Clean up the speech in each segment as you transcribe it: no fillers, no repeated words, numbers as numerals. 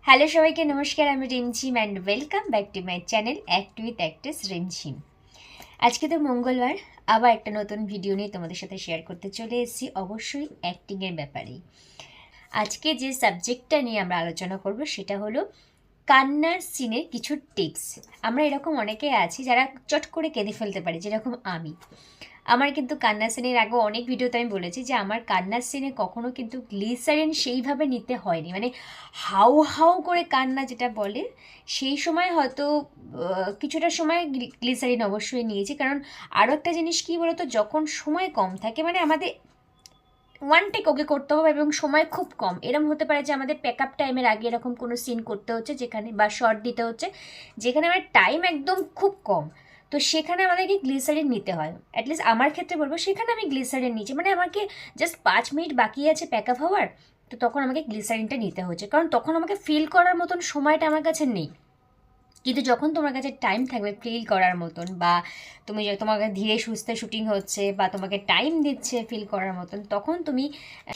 Hello সবাইকে নমস্কার, আমি Rimjhim and welcome back to my channel act with actress Rimjhim. আজকে তো মঙ্গলবার, আবার একটা নতুন ভিডিও নিয়ে তোমাদের সাথে শেয়ার করতে চলে এসেছি, অবশ্যই অ্যাক্টিংয়ের ব্যাপারেই। আজকে যে সাবজেক্টটা নিয়ে আমরা আলোচনা করব সেটা হলো কান্নার সিনের কিছু টিপস। আমরা এরকম অনেকে আছি যারা চট করে কেঁদে ফেলতে পারি, যেরকম আমি। আমার কিন্তু কান্নার সিনের আগেও অনেক ভিডিওতে আমি বলেছি যে আমার কান্নার সিনে কখনো কিন্তু গ্লিসারিন সেইভাবে নিতে হয়নি, মানে হাউ হাউ করে কান্না যেটা বলে সেই সময় হয়তো কিছুটা সময় গ্লিসারিন অবশ্যই নিয়েছি। কারণ আরও একটা জিনিস কী বলতো, যখন সময় কম থাকে, মানে আমাদের ওয়ান টেক ওকে করতে হবে এবং সময় খুব কম, এরকম হতে পারে যে আমাদের প্যাক আপ টাইমের আগে এরকম কোনো সিন করতে হচ্ছে যেখানে, বা শর্ট দিতে হচ্ছে যেখানে আমার টাইম একদম খুব কম, তো সেখানে আমাদেরকে গ্লিসারিন নিতে হয়। অ্যাটলিস্ট আমার ক্ষেত্রে বলবো, সেখানে আমি গ্লিসারিন নিচ্ছি, মানে আমাকে জাস্ট 5 মিনিট বাকি আছে প্যাক আপ হওয়ার, তো তখন আমাকে গ্লিসারিনটা নিতে হচ্ছে, কারণ তখন আমাকে ফিল করার মতন সময়টা আমার কাছে নেই। কিন্তু যখন তোমার কাছে টাইম থাকবে ফিল করার মতন, বা তুমি তোমাকে ধীরে সুস্থে শুটিং হচ্ছে বা তোমাকে টাইম দিচ্ছে ফিল করার মতন, তখন তুমি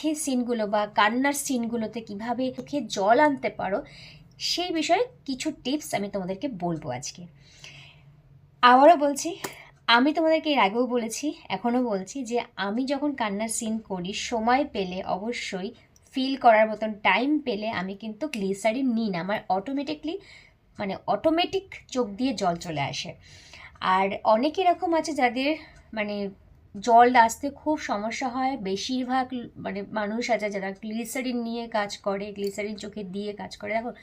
সেই সিনগুলো বা কান্নার সিনগুলোতে কীভাবে চোখে জল আনতে পারো সেই বিষয়ে কিছু টিপস আমি তোমাদেরকে বলবো আজকে। আবারও বলছি, আমি তোমাদেরকে এর আগেও বলেছি, এখনও বলছি, যে আমি যখন কান্নার সিন করি সময় পেলে, অবশ্যই ফিল করার মতন টাইম পেলে আমি কিন্তু গ্লিসারিন নিই না। আমার অটোমেটিক চোখ দিয়ে জল চলে আসে। আর অনেক এরকম আছে যাদের মানে জল আসতে খুব সমস্যা হয়। বেশিরভাগ মানে মানুষ আছে যারা গ্লিসারিন নিয়ে কাজ করে, গ্লিসারিন চোখে দিয়ে কাজ করে। দেখো,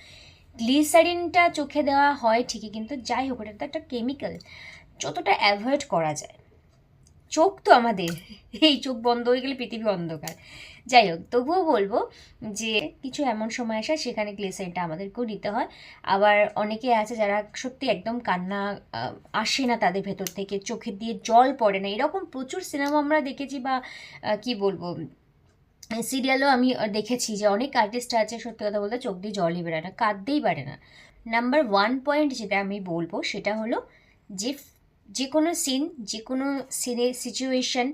গ্লিসারিনটা চোখে দেওয়া হয় ঠিকই, কিন্তু যাই হোক, এটা তো একটা কেমিক্যাল, যতটা অ্যাভয়েড করা যায়। চোখ তো আমাদের, এই চোখ বন্ধ হয়ে গেলে পৃথিবী অন্ধকার। যাই হোক, তবুও বলবো যে কিছু এমন সময় আসে সেখানে গ্লিসারিনটা আমাদেরকেও নিতে হয়। আবার অনেকে আছে যারা সত্যি একদম কান্না আসে না তাদের ভেতর থেকে, চোখের দিয়ে জল পড়ে না, এরকম প্রচুর সিনেমা আমরা দেখেছি, বা কি বলবো, সিরিয়ালও আমি দেখেছি যে অনেক আর্টিস্ট আছে সত্যি কথা বলতে চোখ দিয়ে জলই বেরোয় না, কাঁদতেই পারে না। নাম্বার 1 পয়েন্ট যেটা আমি বলবো সেটা হলো যে যে কোনো সিন, যে কোনো সিনের সিচুয়েশন,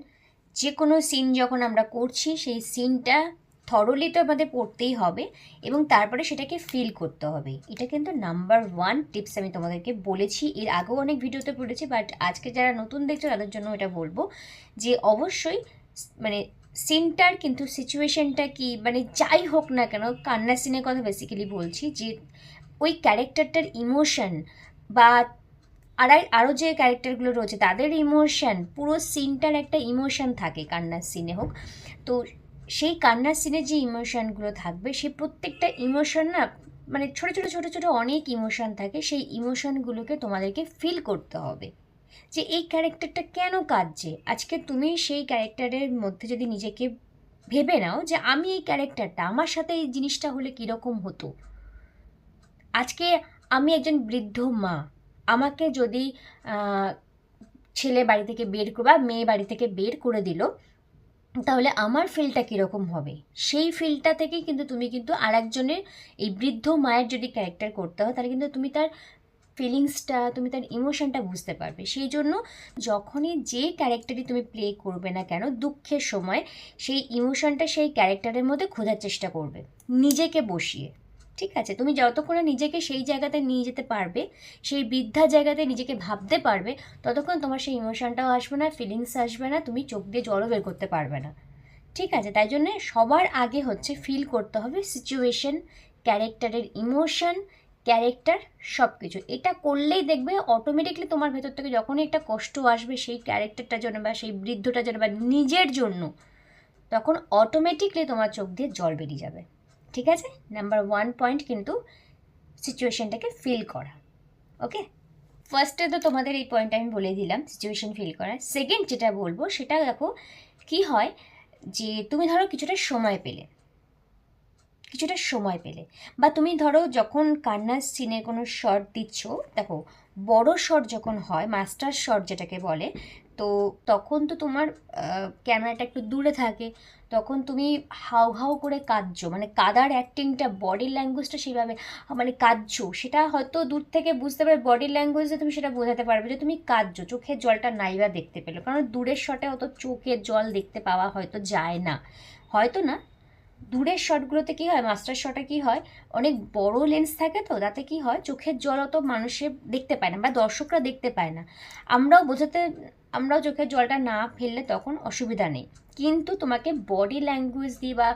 যে কোনো সিন যখন আমরা করছি সেই সিনটা থরলি তো আমাদের পড়তেই হবে এবং তারপরে সেটাকে ফিল করতে হবে। এটা কিন্তু নাম্বার 1 টিপস আমি তোমাদেরকে বলেছি, এর আগেও অনেক ভিডিওতে বলেছি, বাট আজকে যারা নতুন দেখছো তাদের জন্য এটা বলবো যে অবশ্যই মানে সিনটার কিন্তু সিচুয়েশনটা কি, মানে যাই হোক না কেন, কান্নার সিনের কথা বেসিক্যালি বলছি, যে ওই ক্যারেক্টারটার ইমোশন বা আরও যে ক্যারেক্টারগুলো রয়েছে তাদের ইমোশন, পুরো সিনটার একটা ইমোশন থাকে কান্নার সিনে হোক। তো সেই কান্নার সিনে যে ইমোশনগুলো থাকবে সেই প্রত্যেকটা ইমোশন না, মানে ছোটো ছোটো ছোটো ছোটো অনেক ইমোশন থাকে, সেই ইমোশনগুলোকে তোমাদেরকে ফিল করতে হবে যে এই ক্যারেক্টারটা কেন কাঁদছে। আজকে তুমি সেই ক্যারেক্টারের মধ্যে যদি নিজেকে ভেবে নাও যে আমি এই ক্যারেক্টারটা, আমার সাথে এই জিনিসটা হলে কীরকম হতো। আজকে আমি একজন বৃদ্ধ মা, আমাকে যদি ছেলে বাড়ি থেকে বের করে বা মেয়ে বাড়ি থেকে বের করে দিল, তাহলে আমার ফিলটা কীরকম হবে, সেই ফিলটা থেকেই কিন্তু তুমি কিন্তু আর একজনের, এই বৃদ্ধ মায়ের যদি ক্যারেক্টার করতে হয় তাহলে কিন্তু তুমি তার ফিলিংসটা, তুমি তার ইমোশনটা বুঝতে পারবে। সেই জন্য যখনই যে ক্যারেক্টারই তুমি প্লে করবে না কেন, দুঃখের সময় সেই ইমোশনটা সেই ক্যারেক্টারের মধ্যে খোঁজার চেষ্টা করবে নিজেকে বসিয়ে। ঠিক আছে, তুমি যতক্ষণ নিজেকে সেই জায়গাতে নিয়ে যেতে পারবে, সেই বৃদ্ধা জায়গাতে নিজেকে ভাবতে পারবে, ততক্ষণ তোমার সেই ইমোশনটাও আসবে না, ফিলিংস আসবে না, তুমি চোখ দিয়ে জলও বের করতে পারবে না। ঠিক আছে, তাই জন্যে সবার আগে হচ্ছে ফিল করতে হবে সিচুয়েশন, ক্যারেক্টারের ইমোশন, ক্যারেক্টার, সব কিছু। এটা করলেই দেখবে অটোমেটিকলি তোমার ভেতর থেকে যখনই একটা কষ্ট আসবে সেই ক্যারেক্টারটার জন্য বা সেই বৃদ্ধটার জন্য বা নিজের জন্য, তখন অটোমেটিকলি তোমার চোখ দিয়ে জল বেরিয়ে যাবে। ঠিক আছে, নাম্বার 1 পয়েন্ট কিন্তু সিচুয়েশনটাকে ফিল করা। ওকে, ফার্স্টে তো তোমাদের এই পয়েন্ট আমি বলে দিলাম, সিচুয়েশন ফিল করা। সেকেন্ড যেটা বলবো সেটা দেখো কি হয়, যে তুমি ধরো কিছুটা সময় পেলে, বা তুমি ধরো যখন কান্নার সিনে কোনো শট দিচ্ছ, দেখো বড় শট যখন হয়, মাস্টার শট যেটাকে বলে, তো তখন তো তোমার ক্যামেরাটা একটু দূরে থাকে, তখন তুমি হাউ হাউ করে কাঁদছো, মানে কাদার অ্যাক্টিংটা, বডি ল্যাঙ্গুয়েজটা সেভাবে, মানে কাঁদছো, সেটা হয়তো দূর থেকে বুঝতে পারবে, বডি ল্যাঙ্গুয়েজে তুমি সেটা বোঝাতে পারবে যে তুমি কাঁদছো, চোখের জলটা নাইবা দেখতে পেলো, কারণ দূরের শটে অত চোখের জল দেখতে পাওয়া হয়তো যায় না, হয়তো না, দূরের শটগুলোতে কী হয়, মাস্টার শটে কী হয়, অনেক বড় লেন্স থাকে, তো তাতে কী হয় চোখের জল অত মানুষে দেখতে পায় না বা দর্শকরা দেখতে পায় না। আমরাও চোখের জলটা না ফেললে তখন অসুবিধা নেই, কিন্তু তোমাকে বডি ল্যাঙ্গুয়েজ দিয়ে বা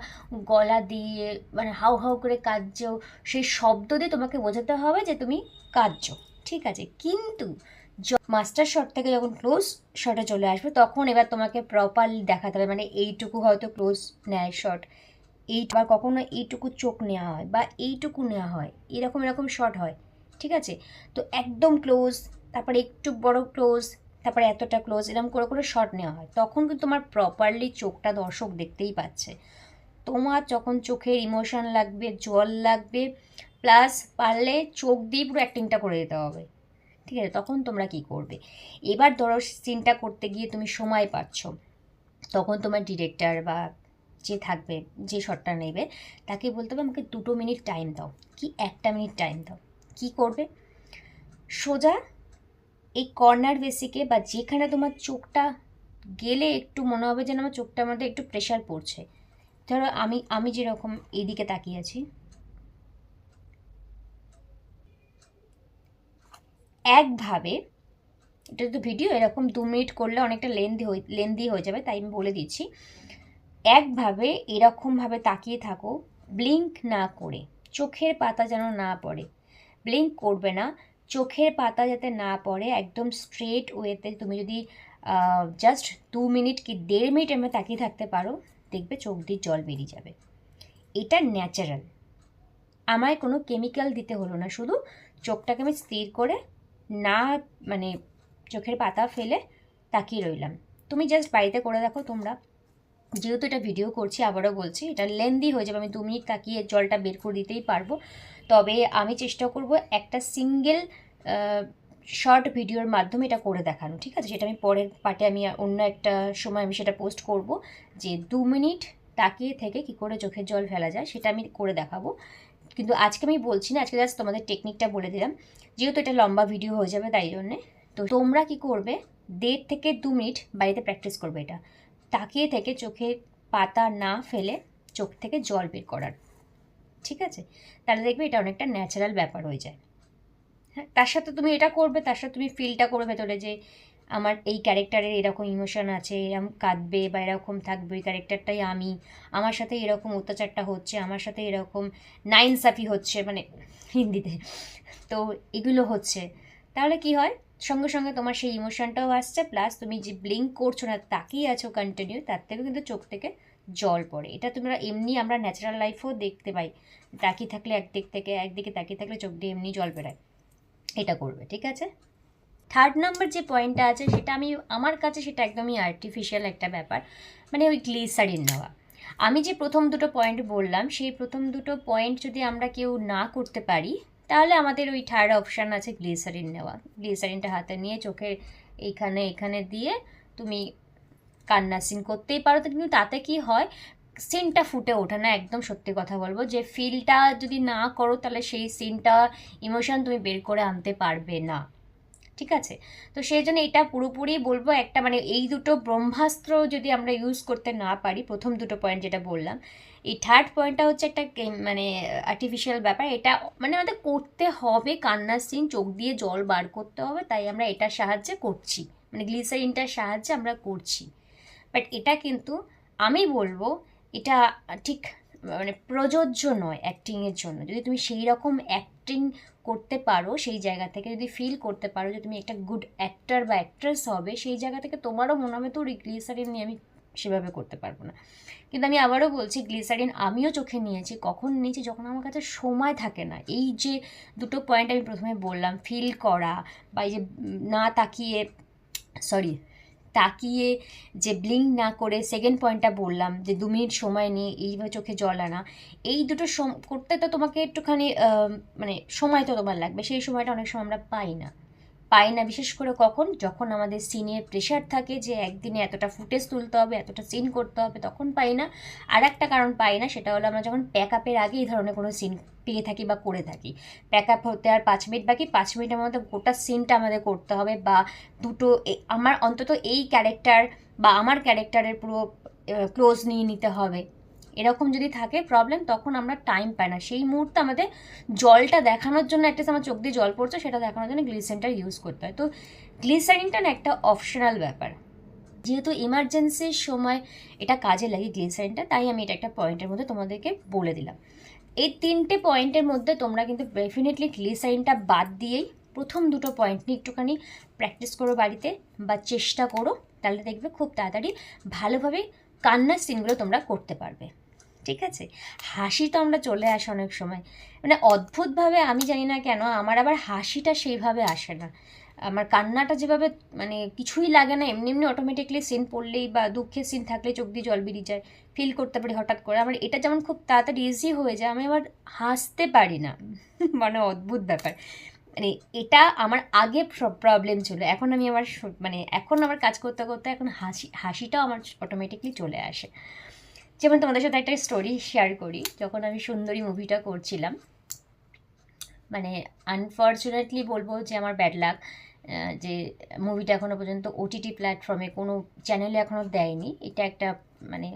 গলা দিয়ে মানে হাউ হাউ করে কাঁদছো, সেই শব্দ দিয়ে তোমাকে বোঝাতে হবে যে তুমি কাঁদছো, ঠিক আছে। কিন্তু মাস্টার শট থেকে যখন ক্লোজ শটে চলে আসবে তখন এবার তোমাকে প্রপারলি দেখাতে হবে, মানে এইটুকু হয়তো ক্লোজ নেয় শট, আবার কখনো এইটুকু চোখ নেওয়া হয় বা এইটুকু নেওয়া হয়, এরকম শট হয়, ঠিক আছে। তো একদম ক্লোজ, তারপরে একটু বড় ক্লোজ, তারপরে এতটা ক্লোজ, এরকম করে শট নেওয়া হয়, তখন কিন্তু তোমার প্রপারলি চোখটা দর্শক দেখতেই পাচ্ছে। তোমার যখন চোখের ইমোশন লাগবে, জল লাগবে, প্লাস পারলে চোখ দিয়ে পুরো অ্যাক্টিংটা করে দিতে হবে, ঠিক আছে। তখন তোমরা কি করবে, এবার ধরো সিনটা করতে গিয়ে তুমি সময় পাচ্ছ, তখন তোমার ডিরেক্টর বা যে থাকবে, যে শটটা নেবে, তাকে বলতে হবে আমাকে 2 মিনিট টাইম দাও, কি 1 মিনিট টাইম দাও। কি করবে, সোজা এই কর্নার বেসিকে বা যেখানে তোমার চোখটা গেলে একটু মনে হবে যেন আমার চোখটার মধ্যে একটু প্রেশার পড়ছে, ধরো আমি যেরকম এইদিকে তাকিয়ে আছি, একভাবে, এটা তো ভিডিও, এরকম 2 মিনিট করলে অনেকটা লেন্দি হয়ে যাবে, তাই আমি বলে দিচ্ছি, একভাবে এরকমভাবে তাকিয়ে থাকো, ব্লিঙ্ক না করে, চোখের পাতা যেন না পড়ে, ব্লিঙ্ক করবে না, চোখের পাতা যাতে না পড়ে, একদম স্ট্রেট ওয়েতে তুমি যদি জাস্ট 2 মিনিট কি 1.5 মিনিট আমি তাকিয়ে থাকতে পারো, দেখবে চোখ দিয়ে জল বেরিয়ে যাবে। এটা ন্যাচারাল, আমায় কোনো কেমিক্যাল দিতে হলো না, শুধু চোখটাকে আমি স্থির করে না মানে চোখের পাতা ফেলে তাকিয়ে রইলাম। তুমি জাস্ট বাড়িতে করে দেখো তোমরা, যেহেতু এটা ভিডিও করছি আবারও বলছি, এটা লেন্দি হয়ে যাবে, আমি 2 মিনিট তাকিয়ে জলটা বের করে দিতেই পারবো, তবে আমি চেষ্টা করব একটা সিঙ্গেল শর্ট ভিডিওর মাধ্যমে এটা করে দেখানো, ঠিক আছে। সেটা আমি পরের পার্টে আমি অন্য একটা সময় আমি সেটা পোস্ট করব, যে 2 মিনিট তাকিয়ে থেকে কি করে চোখের জল ফেলা যায় সেটা আমি করে দেখাবো, কিন্তু আজকে আমি বলছি না, আজকে জাস্ট তোমাদের টেকনিকটা বলে দিলাম, যেহেতু এটা লম্বা ভিডিও হয়ে যাবে তাই জন্যে। তো তোমরা কি করবে, 1.5 থেকে 2 মিনিট বাড়িতে প্র্যাকটিস করবে এটা, তাকিয়ে থেকে চোখে পাতা না ফেলে চোখ থেকে জল বের করার, ঠিক আছে। তাহলে দেখবে এটা অনেকটা ন্যাচারাল ব্যাপার হয়ে যায়। হ্যাঁ, তার সাথে তুমি এটা করবে, তার সাথে তুমি ফিলটা করবে ভেতরে যে আমার এই ক্যারেক্টারের এরকম ইমোশন আছে, এরকম কাঁদবে বা এরকম থাকবে, ওই ক্যারেক্টারটাই আমি, আমার সাথে এরকম অত্যাচারটা হচ্ছে, আমার সাথে এরকম নাইনসাফি হচ্ছে, মানে হিন্দিতে, তো এগুলো হচ্ছে, তাহলে কি হয়, সঙ্গে সঙ্গে তোমার সেই ইমোশনটাও আসছে, প্লাস তুমি যে ব্লিঙ্ক করছো না, তাকিয়ে আছো কন্টিনিউ, তার থেকেও কিন্তু চোখ থেকে জল পড়ে। এটা তোমরা এমনি আমরা ন্যাচারাল লাইফেও দেখতে পাই, তাকিয়ে থাকলে একদিকে তাকিয়ে থাকলে চোখ দিয়ে এমনি জল বেরোয়, এটা করবে, ঠিক আছে। থার্ড নাম্বার যে পয়েন্টটা আছে সেটা আমার কাছে সেটা একদমই আর্টিফিশিয়াল একটা ব্যাপার, মানে ওই গ্লিসারিন নেওয়া। আমি যে প্রথম দুটো পয়েন্ট বললাম, সেই প্রথম দুটো পয়েন্ট যদি আমরা কেউ না করতে পারি, তাহলে আমাদের ওই থার্ড অপশান আছে গ্লিসারিন নেওয়া। গ্লিসারিনটা হাতে নিয়ে চোখের এখানে দিয়ে তুমি কান্না সিন করতেই পারো, তো কিন্তু তাতে কি হয়, সিনটা ফুটে ওঠে না, একদম সত্যি কথা বলবো, যে ফিলটা যদি না করো তাহলে সেই সিনটা ইমোশন তুমি বের করে আনতে পারবে না, ঠিক আছে। তো সেই জন্য এটা পুরোপুরি বলবো একটা, মানে এই দুটো ব্রহ্মাস্ত্র যদি আমরা ইউজ করতে না পারি, প্রথম দুটো পয়েন্ট যেটা বললাম, এই থার্ড পয়েন্টটা হচ্ছে একটা মানে আর্টিফিশিয়াল ব্যাপার, এটা মানে আমাদের করতে হবে, কান্নার সিন, চোখ দিয়ে জল বার করতে হবে, তাই আমরা এটার সাহায্যে করছি, মানে গ্লিসারিনটার সাহায্যে আমরা করছি। বাট এটা কিন্তু আমি বলবো এটা ঠিক মানে প্রযোজ্য নয় অ্যাক্টিংয়ের জন্য। যদি তুমি সেই রকম অ্যাক্টিং করতে পারো, সেই জায়গা থেকে যদি ফিল করতে পারো যে তুমি একটা গুড অ্যাক্টর বা অ্যাক্ট্রেস হবে, সেই জায়গা থেকে তোমারও মনে হবে তো গ্লিসারিন নিয়ে আমি সেভাবে করতে পারবো না। কিন্তু আমি আবারও বলছি, গ্লিসারিন আমিও চোখে নিয়েছি, কখন নিয়েছি, যখন আমার কাছে সময় থাকে না। এই যে দুটো পয়েন্ট আমি প্রথমে বললাম, ফিল করা বা এই যে না তাকিয়ে, সরি, তাকিয়ে যে ব্লিঙ্ক না করে, সেকেন্ড পয়েন্টটা বললাম যে 2 মিনিট সময় নিয়ে এইভাবে চোখে জল আনা, এই দুটো করতে তো তোমাকে একটুখানি মানে সময় তো তোমার লাগবে, সেই সময়টা অনেক সময় আমরা পাই না, বিশেষ করে কখন, যখন আমাদের সিনের প্রেশার থাকে যে একদিনে এতটা ফুটেজ তুলতে হবে, এতটা সিন করতে হবে, তখন পাই না। আর একটা কারণ পাই না, সেটা হলো আমরা যখন প্যাক আপের আগে এই ধরনের কোনো সিন পেয়ে থাকি বা করে থাকি, প্যাক আপ হতে আর 5 মিনিট বাকি, 5 মিনিটের মধ্যে গোটা সিনটা আমাদের করতে হবে, বা দুটো আমার অন্তত এই ক্যারেক্টার বা আমার ক্যারেক্টারের পুরো ক্লোজ নিয়ে নিতে হবে, এরকম যদি থাকে প্রবলেম, তখন আমরা টাইম পাই না, সেই মুহূর্তে আমাদের জলটা দেখানোর জন্য, একটা আমার চোখ দিয়ে জল পড়ছে সেটা দেখানোর জন্য গ্লিসারিনটা ইউজ করতে হয়। তো গ্লিসারিনটা না একটা অপশনাল ব্যাপার, যেহেতু ইমার্জেন্সির সময় এটা কাজে লাগে গ্লিসারিনটা, তাই আমি এটা একটা পয়েন্টের মধ্যে তোমাদেরকে বলে দিলাম। এই 3টে পয়েন্টের মধ্যে তোমরা কিন্তু ডেফিনেটলি গ্লিসারিনটা বাদ দিয়েই প্রথম 2টো পয়েন্ট নিয়ে একটুখানি প্র্যাকটিস করো বাড়িতে, বা চেষ্টা করো, তাহলে দেখবে খুব তাড়াতাড়ি ভালোভাবে কান্নার সিনগুলো তোমরা করতে পারবে। ঠিক আছে? হাসি তো আমরা চলে আসে অনেক সময়, মানে অদ্ভুতভাবে, আমি জানি না কেন আমার আবার হাসিটা সেইভাবে আসে না। আমার কান্নাটা যেভাবে, মানে কিছুই লাগে না, এমনি এমনি অটোমেটিকলি সিন পড়লেই বা দুঃখের সিন থাকলে চোখ দিয়ে জল বেরিয়ে যায়, ফিল করতে পারি হঠাৎ করে। আমার এটা যেমন খুব তাড়াতাড়ি ইজি হয়ে যায়, আমি আবার হাসতে পারি না। মানে অদ্ভুত ব্যাপার, মানে এটা আমার আগে প্রবলেম ছিল, এখন আমি আমার মানে এখন আমার কাজ করতে করতে এখন হাসিটাও আমার অটোমেটিকলি চলে আসে। যেমন তোমাদের সাথে একটা স্টোরি শেয়ার করি, যখন আমি সুন্দরী মুভিটা করছিলাম, মানে আনফর্চুনেটলি বলবো যে আমার ব্যাড লাক, যে মুভিটা এখনও পর্যন্ত ওটিটি প্ল্যাটফর্মে কোনো চ্যানেলে এখনও দেয়নি। এটা একটা মানে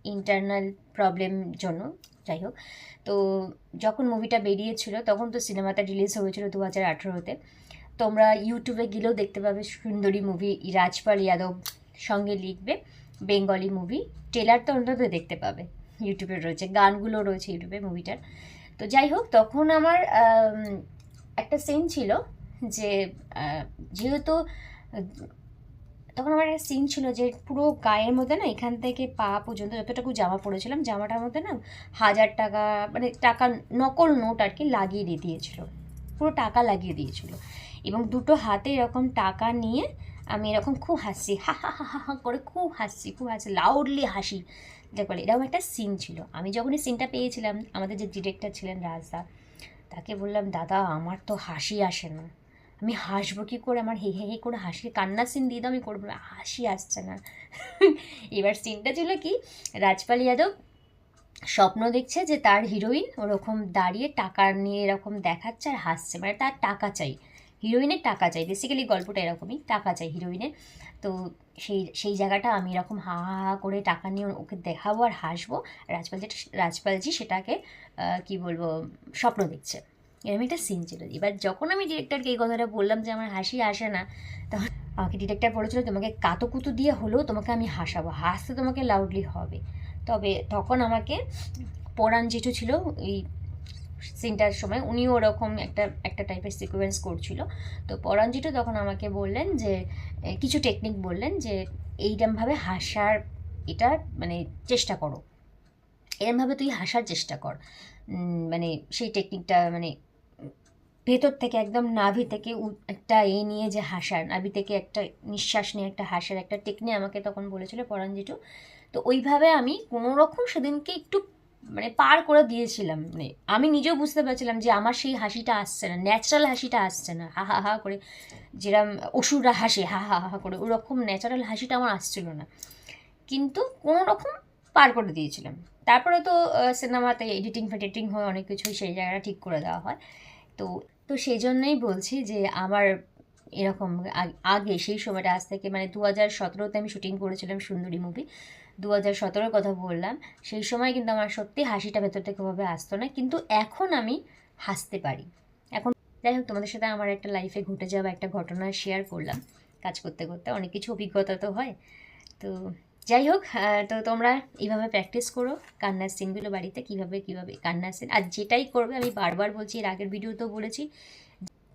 ইন্টারনাল প্রবলেম জন্য, যাই হোক। তো যখন মুভিটা বেরিয়েছিল তখন তো সিনেমাটা রিলিজ হয়েছিল 2018-তে। তোমরা ইউটিউবে গেলেও দেখতে পাবে সুন্দরী মুভি, রাজপাল যাদব সঙ্গে লিখবে বেঙ্গলি মুভি, ট্রেলার তো অন্তত দেখতে পাবে, ইউটিউবে রয়েছে, গানগুলো রয়েছে ইউটিউবে মুভিটার। তো যাই হোক, তখন আমার একটা সিন ছিল যে যেহেতু তখন আমার একটা সিন ছিল যে পুরো গায়ের মধ্যে না, এখান থেকে পা পর্যন্ত যতটুকু জামা পরেছিলাম, জামাটার মধ্যে না 1000 টাকা, মানে টাকা নকল নোট আর কি লাগিয়ে দিয়েছিল, পুরো টাকা লাগিয়ে দিয়েছিল। এবং দুটো হাতে এরকম টাকা নিয়ে আমি এরকম খুব হাসছি, হা হা হা হা করে খুব হাসছি, লাউডলি হাসি, যা বলে, এরকম একটা সিন ছিল। আমি যখন এই সিনটা পেয়েছিলাম, আমাদের যে ডিরেক্টর ছিলেন রাজদা, তাকে বললাম, দাদা আমার তো হাসি আসে না, আমি হাসবো কী করে, আমার হে হে হে করে হাসি, কান্নার সিন দিয়ে দাও, আমি করবো, হাসি আসছে না। এবার সিনটা ছিল কি, রাজপাল যাদব স্বপ্ন দেখছে যে তার হিরোইন ওরকম দাঁড়িয়ে টাকা নিয়ে এরকম দেখাচ্ছে আর হাসছে, মানে তার টাকা চাই, হিরোইনের টাকা চাই, বেসিক্যালি গল্পটা এরকমই, টাকা চাই হিরোইনের। তো সেই জায়গাটা আমি এরকম হা হা হা করে টাকা নিয়ে ওকে দেখাবো আর হাসবো, রাজপালজি সেটাকে কি বলবো, স্বপ্ন দেখছে, এরকম একটা সিন ছিল। এবার যখন আমি ডিরেক্টরকে এই কথাটা বললাম যে আমার হাসি আসে না, তখন আমাকে ডিরেক্টর বলেছিল, তোমাকে কাতুকুতু দিয়ে হলেও তোমাকে আমি হাসাবো, হাসতে তোমাকে লাউডলি হবে। তবে তখন আমাকে পরাণ জেঠু ছিল এই সিনটার সময়, উনিও ওরকম একটা টাইপের সিকোয়েন্স করছিল। তো পরাণ জেঠু তখন আমাকে বললেন যে কিছু টেকনিক বললেন যে এইরমভাবে হাসার, এটা মানে চেষ্টা করো, এরমভাবে তুই হাসার চেষ্টা কর, মানে সেই টেকনিকটা, মানে ভেতর থেকে একদম নাভি থেকে একটা নিয়ে যে হাসার, নাভি থেকে একটা নিঃশ্বাস নিয়ে একটা হাসার একটা টেকনিক আমাকে তখন বলেছিল পরাণ জেঠু। তো ওইভাবে আমি কোনো রকম সেদিনকে একটু মানে পার করে দিয়েছিলাম, মানে আমি নিজেও বুঝতে পারছিলাম যে আমার সেই হাসিটা আসছে না, ন্যাচারাল হাসিটা আসছে না, হা হা হা করে, যেরকম অসুররা হাসে হা হা হা করে, ওরকম ন্যাচারাল হাসিটা আমার আসছিল না, কিন্তু কোনো রকম পার করে দিয়েছিলাম। তারপরে তো সিনেমাতে এডিটিং হয়ে অনেক কিছুই সেই জায়গাটা ঠিক করে দেওয়া হয়। তো তো সেই জন্যই বলছি যে আমার এরকম আগে সেই সময়টা, আজ থেকে মানে 2017-তে আমি শুটিং করেছিলাম সুন্দরী মুভি, 2017-র কথা বললাম, সেই সময় কিন্তু আমার সত্যি হাসিটা ভেতর থেকে ভাবে আসতো না, কিন্তু এখন আমি হাসতে পারি এখন। যাই হোক, তোমাদের সাথে আমার একটা লাইফে ঘটে যাওয়া একটা ঘটনা শেয়ার করলাম, কাজ করতে করতে অনেক কিছু অভিজ্ঞতা তো হয়। তো যাই হোক, তো তোমরা এইভাবে প্র্যাকটিস করো কান্নার সিনগুলো বাড়িতে, কীভাবে কান্নার সিন, আর যেটাই করবে, আমি বারবার বলছি, এর আগের ভিডিওতেও বলেছি,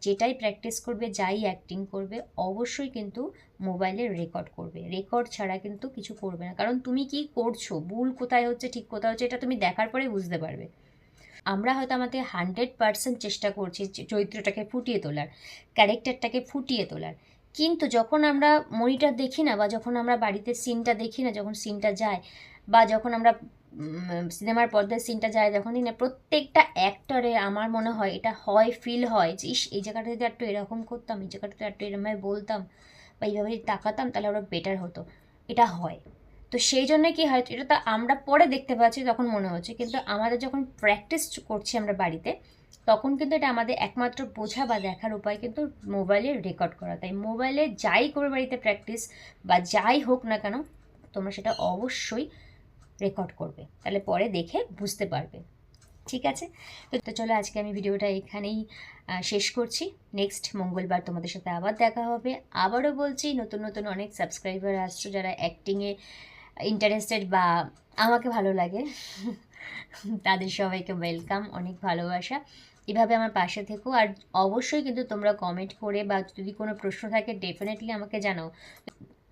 যেটাই প্র্যাকটিস করবে, যাই অ্যাক্টিং করবে, অবশ্যই কিন্তু মোবাইলে রেকর্ড করবে, রেকর্ড ছাড়া কিন্তু কিছু করবে না, কারণ তুমি কি করছো, ভুল কোথায় হচ্ছে ঠিক কোথায় হচ্ছে, এটা তুমি দেখার পরে বুঝতে পারবে। আমরা হয়তো আমাদের 100% চেষ্টা করছি চরিত্রটাকে ফুটিয়ে তোলার, ক্যারেক্টারটাকে ফুটিয়ে তোলার, কিন্তু যখন আমরা মনিটর দেখি না, বা যখন আমরা বাড়িতে সিনটা দেখি না, যখন সিনটা যায়, বা যখন আমরা সিনেমার পর্দায় সিনটা যায়, যখনই না প্রত্যেকটা অ্যাক্টরে আমার মনে হয় এটা হয়, ফিল হয় যে ইস, এই জায়গাটা যদি একটু এরকম করতাম, এই জায়গাটাতে একটু এরকমভাবে বলতাম, বা এইভাবে তাকাতাম, তাহলে ওরা বেটার হতো, এটা হয়। তো সেই জন্য কি হয়, এটা তো আমরা পরে দেখতে পাচ্ছি, তখন মনে হচ্ছে, কিন্তু আমাদের যখন প্র্যাকটিস করছি আমরা বাড়িতে, তখন কিন্তু এটা আমাদের একমাত্র বোঝা বা দেখার উপায় কিন্তু মোবাইলে রেকর্ড করা। তাই মোবাইলে যাই করে বাড়িতে প্র্যাকটিস বা যাই হোক না কেন, তোমরা সেটা অবশ্যই রেকর্ড করবে, তাহলে পরে দেখে বুঝতে পারবে। ঠিক আছে, তো চলো আজকে আমি ভিডিওটা এখানেই শেষ করছি। নেক্সট মঙ্গলবার তোমাদের সাথে আবার দেখা হবে। আবারও বলছি, নতুন নতুন অনেক সাবস্ক্রাইবার আসছো যারা অ্যাক্টিংয়ে ইন্টারেস্টেড বা আমাকে ভালো লাগে, তাদের সবাইকে ওয়েলকাম, অনেক ভালোবাসা। এভাবে আমার পাশে থেকো। আর অবশ্যই কিন্তু তোমরা কমেন্ট করে বা যদি কোনো প্রশ্ন থাকে ডেফিনেটলি আমাকে জানাও।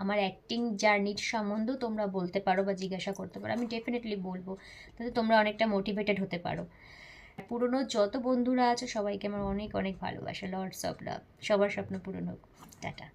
আমার অ্যাক্টিং জার্নির সম্বন্ধেও তোমরা বলতে পারো বা জিজ্ঞাসা করতে পারো, আমি ডেফিনেটলি বলবো, তাতে তোমরা অনেকটা মোটিভেটেড হতে পারো। পুরনো যত বন্ধুরা আছে সবাইকে আমার অনেক অনেক ভালোবাসা, লর্ডস অফ লাভ। সবার স্বপ্ন পূরণ হোক। টাটা।